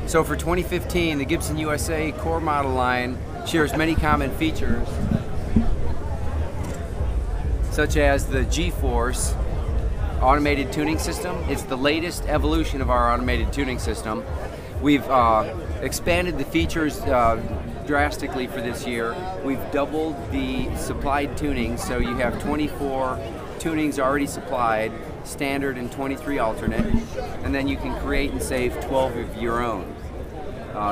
So for 2015, the Gibson USA core model line shares many common features, such as the G-Force automated tuning system. It's the latest evolution of our automated tuning system. We've expanded the features drastically for this year. We've doubled the supplied tunings, so you have 24 tunings already supplied, standard and 23 alternate, and then you can create and save 12 of your own.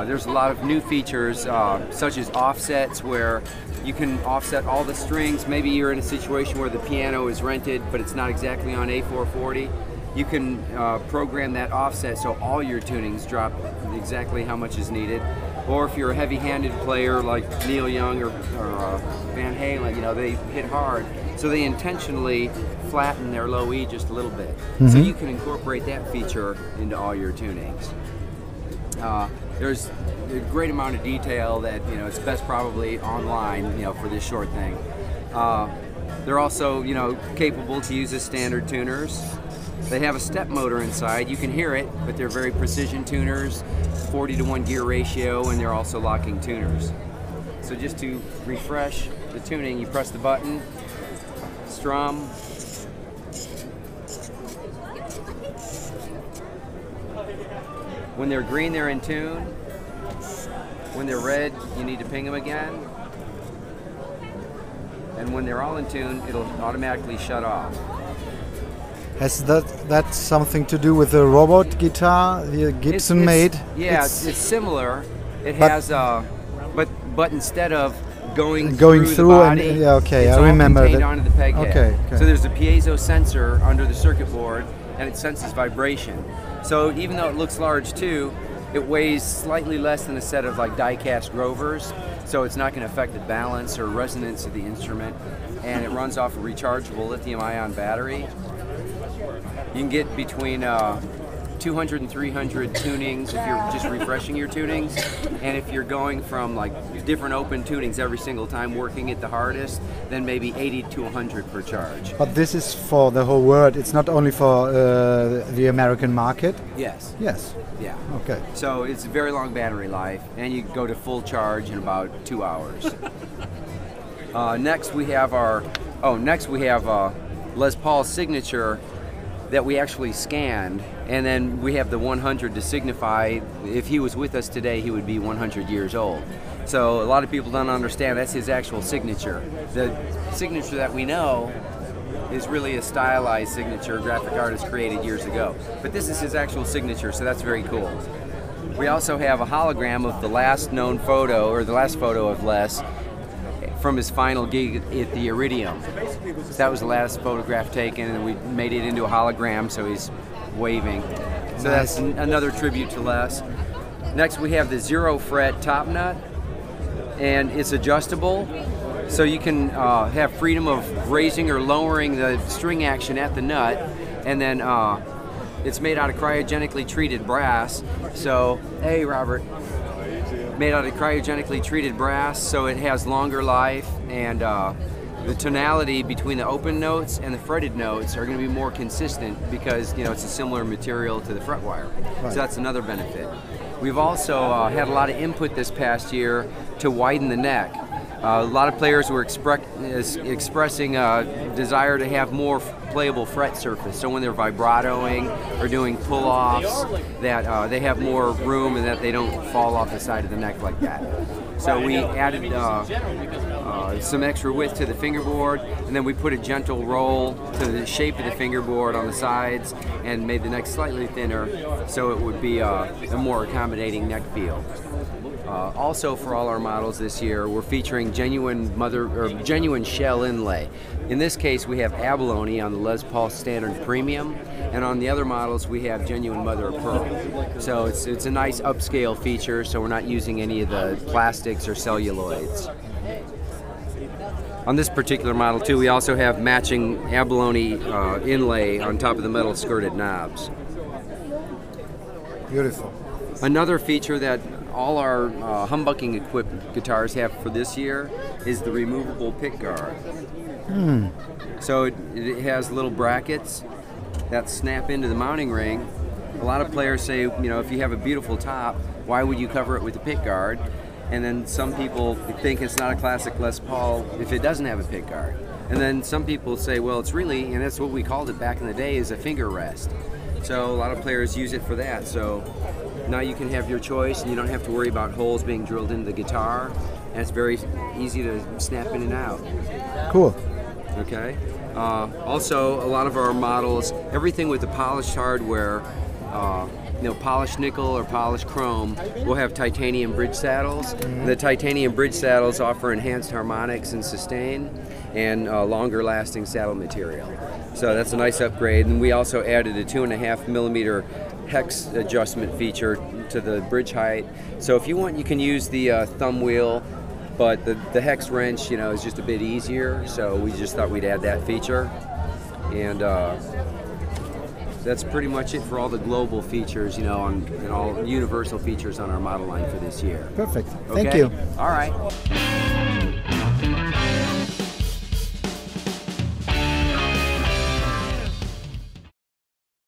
There's a lot of new features, such as offsets, where you can offset all the strings. Maybe you're in a situation where the piano is rented, but it's not exactly on A440. You can program that offset so all your tunings drop exactly how much is needed. Or if you're a heavy-handed player like Neil Young or Van Halen, you know, they hit hard, so they intentionally flatten their low E just a little bit. So you can incorporate that feature into all your tunings. There's a great amount of detail that, you know, it's best probably online, you know, for this short thing. They're also, you know, capable to use as standard tuners. They have a step motor inside. You can hear it, but they're very precision tuners, 40-to-1 gear ratio, and they're also locking tuners. So just to refresh the tuning, you press the button, strum. When they're green, they're in tune. When they're red, you need to ping them again. And when they're all in tune, it'll automatically shut off. Has that something to do with the robot guitar the Gibson made? Yeah, it's similar. It has, but instead of going through the body, yeah, okay, it's I remember all contained that. onto the peg head. Okay. So there's a piezo sensor under the circuit board, and it senses vibration. So even though it looks large too, it weighs slightly less than a set of like die-cast Grovers, so it's not going to affect the balance or resonance of the instrument, and it runs off a rechargeable lithium-ion battery. You can get between 200 and 300 tunings if you're just refreshing your tunings, and if you're going from like different open tunings every single time, working it the hardest, then maybe 80 to 100 per charge. But this is for the whole world. It's not only for the American market. Yes. Yes. Yeah. Okay. So it's a very long battery life, and you go to full charge in about 2 hours. Next we have Les Paul signature that we actually scanned, and then we have the 100 to signify if he was with us today, he would be 100 years old. So a lot of people don't understand that's his actual signature. The signature that we know is really a stylized signature a graphic artist created years ago. But this is his actual signature, so that's very cool. We also have a hologram of the last known photo, or the last photo of Les, from his final gig at the Iridium. That was the last photograph taken, and we made it into a hologram, so he's waving. So that's another tribute to Les. Next we have the 0 fret top nut, and it's adjustable, so you can have freedom of raising or lowering the string action at the nut, and then it's made out of cryogenically treated brass. So, hey Robert. Made out of cryogenically treated brass, so it has longer life, and the tonality between the open notes and the fretted notes are going to be more consistent because, you know, it's a similar material to the fret wire. Right. So that's another benefit. We've also had a lot of input this past year to widen the neck. A lot of players were expressing a desire to have more playable fret surface, so when they're vibratoing or doing pull-offs, that they have more room and that they don't fall off the side of the neck like that. So we added some extra width to the fingerboard, and then we put a gentle roll to the shape of the fingerboard on the sides and made the neck slightly thinner so it would be a more accommodating neck feel. Also, for all our models this year, we're featuring genuine shell inlay. In this case, we have abalone on the Les Paul Standard Premium, and on the other models, we have genuine mother of pearl. So it's a nice upscale feature, so we're not using any of the plastics or celluloids. On this particular model, too, we also have matching abalone inlay on top of the metal skirted knobs. Beautiful. Another feature that all our humbucking equipped guitars have for this year is the removable pick guard. So it has little brackets that snap into the mounting ring. A lot of players say, you know, if you have a beautiful top, Why would you cover it with a pick guard? And then some people think it's not a classic Les Paul if it doesn't have a pick guard. And then some people say, well, it's really, and that's what we called it back in the day, is a finger rest. So a lot of players use it for that. So now you can have your choice, and you don't have to worry about holes being drilled into the guitar. And it's very easy to snap in and out. Cool. Okay. Also, a lot of our models, everything with the polished hardware, polished nickel or polished chrome, will have titanium bridge saddles. The titanium bridge saddles offer enhanced harmonics and sustain, and longer lasting saddle material. So that's a nice upgrade. And we also added a 2.5 millimeter hex adjustment feature to the bridge height. So if you want, you can use the thumb wheel, but the hex wrench, is just a bit easier. So we just thought we'd add that feature. And that's pretty much it for all the global features, and all universal features on our model line for this year. Perfect. Okay? Thank you. All right.